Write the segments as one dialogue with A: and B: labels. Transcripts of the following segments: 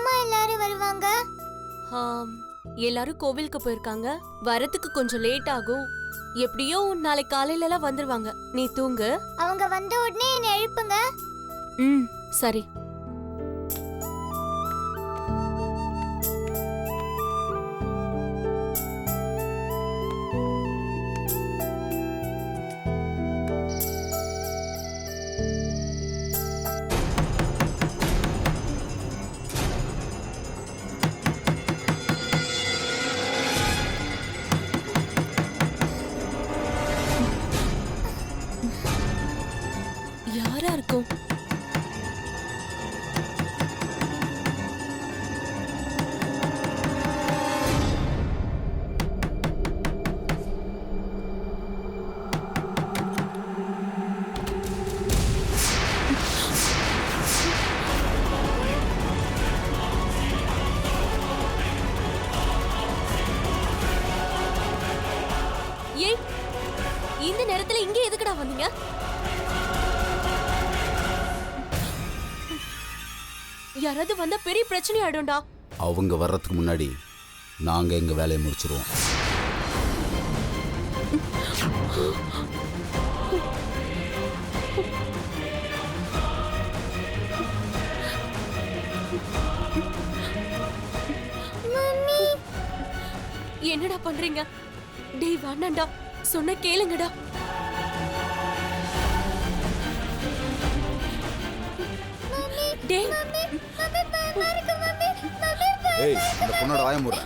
A: எப்பமா எல்லாரும் வருவாங்க?
B: எல்லாரும் கோவிலுக்கு போயிருக்காங்க. வரதுக்கு கொஞ்சம் லேட் ஆகும். எப்படியோ நாளைக்கு காலையில எல்லாம் வந்துருவாங்க. நீ தூங்கு.
A: அவங்க வந்த உடனே என்னை எழுப்புங்க.
B: சரி. யாரா இருக்கும்? ஏய், இந்த நேரத்துல இங்க எதுக்குடா வந்தீங்க? யாராவது வந்தா பெரிய பிரச்சனை ஆயிடும்டா.
C: அவங்க வர்றதுக்கு முன்னாடி நாங்க எங்க வேலையை முடிச்சிருவோம்.
B: என்னடா பண்றீங்க? டேய் வேண்டாம்டா, சொன்ன கேளுங்கடா. டேய்,
C: ஏய், இந்த பொண்ணோட வாய மூடுற.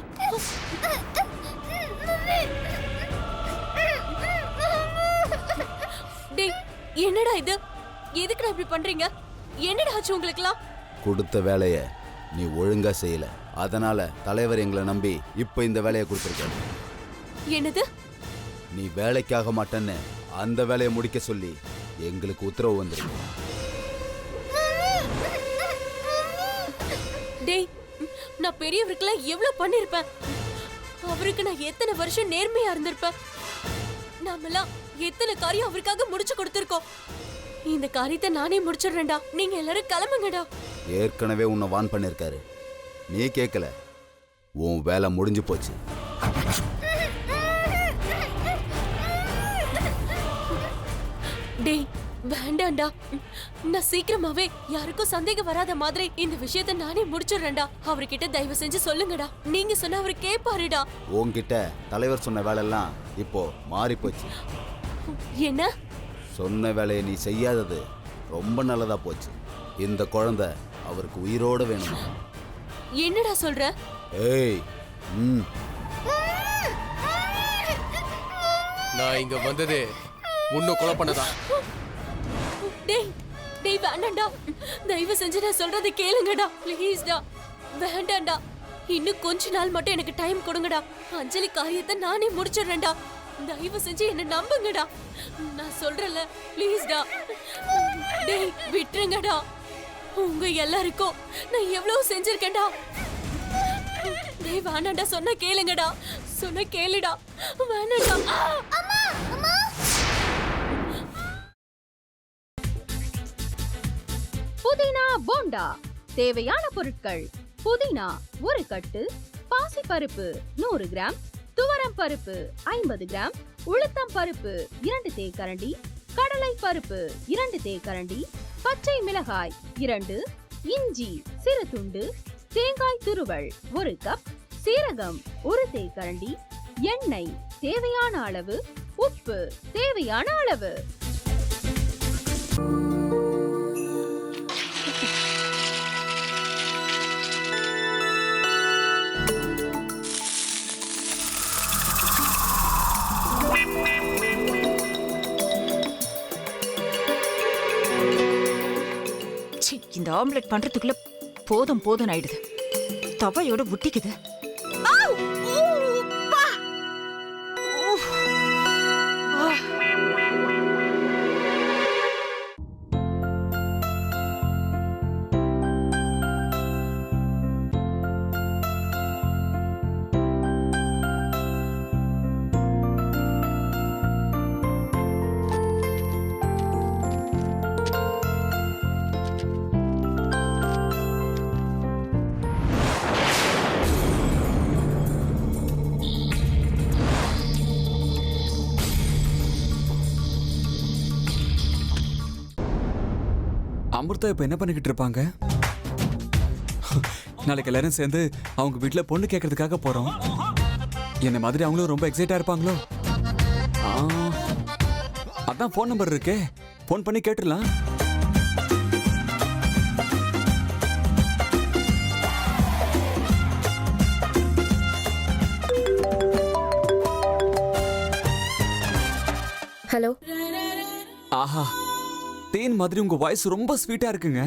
B: டேய், என்னடா இது? எதுக்குடா இப்படி பண்றீங்க? என்னடா ஆச்சு உங்களுக்குலாம்?
C: கொடுத்த வேலைய நீ ஒழுங்கா செய்யல. அதனால தலைவர் எங்களை நம்பி இப்ப இந்த வேலையை கொடுத்திருக்காரு.
B: என்னது?
C: நீ வேலைக்காக மாட்டேன்னு அந்த வேலையை முடிக்க சொல்லி எங்களுக்கு உத்தரவு வந்திருக்கு.
B: டேய், நான் பெரியவருக்குலாம் எவ்வளவு பண்ணிருப்பேன். அவருக்கு நான் எத்தனை வருஷம் நேர்மையா இருந்திருப்பேன். நாமெல்லாம் எத்தனை காரியம் அவருக்காக முடிச்சு கொடுத்திருக்கோம். இந்த காரியத்தை நானே முடிச்சிடுறேன்டா. நீங்க எல்லாரும் கிளம்புங்கடா.
C: ஏற்கனவே உன்னை வான் பண்ணிருக்காரு. நீ கேட்கல. உன் வேலை முடிஞ்சு போச்சு.
B: டேய் வேண்டாம்டா. நான் சீக்கிரமாவே யாருக்கும் சந்தேகம் வராத மாதிரி இந்த விஷயத்தை நானே முடிச்சிடுறேன்டா. அவர்கிட்ட தயவு செஞ்சு சொல்லுங்கடா. நீங்க சொன்ன அவரு கேட்பாருடா.
C: உன்கிட்ட தலைவர் சொன்ன வேலையெல்லாம் இப்போ மாறி போச்சு.
B: என்ன?
C: சொன்ன வேலையை நீ செய்யாதது ரொம்ப நல்லதா போச்சு. இந்த குழந்தை அவருக்கு உயிரோட வேணுமா?
B: என்னடா சொல்ற?
C: ஏய்,
D: நான் இங்க வந்ததே முன்ன கொலை பண்ணதான்.
B: டேய் டேய் வேண்டாம்டா. தயவு செஞ்சு நான் சொல்றதை கேளுங்கடா. ப்ளீஸ்டா, வேண்டாம்டா. இன்னும் கொஞ்ச நாள் மட்டும் எனக்கு டைம் கொடுங்கடா. அஞ்சலி காரியத்தை நானே முடிச்சிடுறேன்டா. தயவு செஞ்சு என்ன நம்புங்கடா. நான் சொல்றல, ப்ளீஸ்டா. டேய் விட்டுருங்கடா. உங்க எல்லாருக்கும் நான் எவ்வளவு செஞ்சிருக்கேன்டா. டேய் வேண்டாம்டா, சொன்ன கேளுங்கடா. சொன்ன கேளுடா. வேண்டாம்டா.
A: அம்மா அம்மா,
E: புதினா போண்டா. தேவையான பொருட்கள்: புதினா 1 கட்டு, பாசிப்பருப்பு 100 கிராம், துவரம் பருப்பு 50 கிராம், உளுத்தம் பருப்பு 2 தேக்கரண்டி, கடலை பருப்பு 2 தேக்கரண்டி, பச்சை மிளகாய் 2, இஞ்சி சிறு துண்டு, தேங்காய் துருவல் 1 கப், சீரகம் 1 தேக்கரண்டி, எண்ணெய் தேவையான அளவு, உப்பு தேவையான அளவு.
F: இந்த ஆம்லெட் பண்றதுக்குள்ள போதும் போதும் ஆயிடுது. தவையோட ஒட்டிக்குது.
G: அமிர்தா இப்ப என்ன பண்ணிக்கிட்டு இருப்பாங்க? நாளைக்கு எல்லாரும் சேர்ந்து அவங்க வீட்டுல பொண்ணு கேட்கறதுக்காக போறோம். என்ன மாதிரி அவங்களும் ரொம்ப எக்ஸைட்டா இருப்பாங்களோ? அதான் ஃபோன் நம்பர் இருக்கே, ஃபோன் பண்ணி கேட்டுடலாம்.
H: ஹலோ.
G: ஆஹா, தேன் மாதிரி உங்க வாய்ஸ் ரொம்ப ஸ்வீட்டா இருக்குங்க.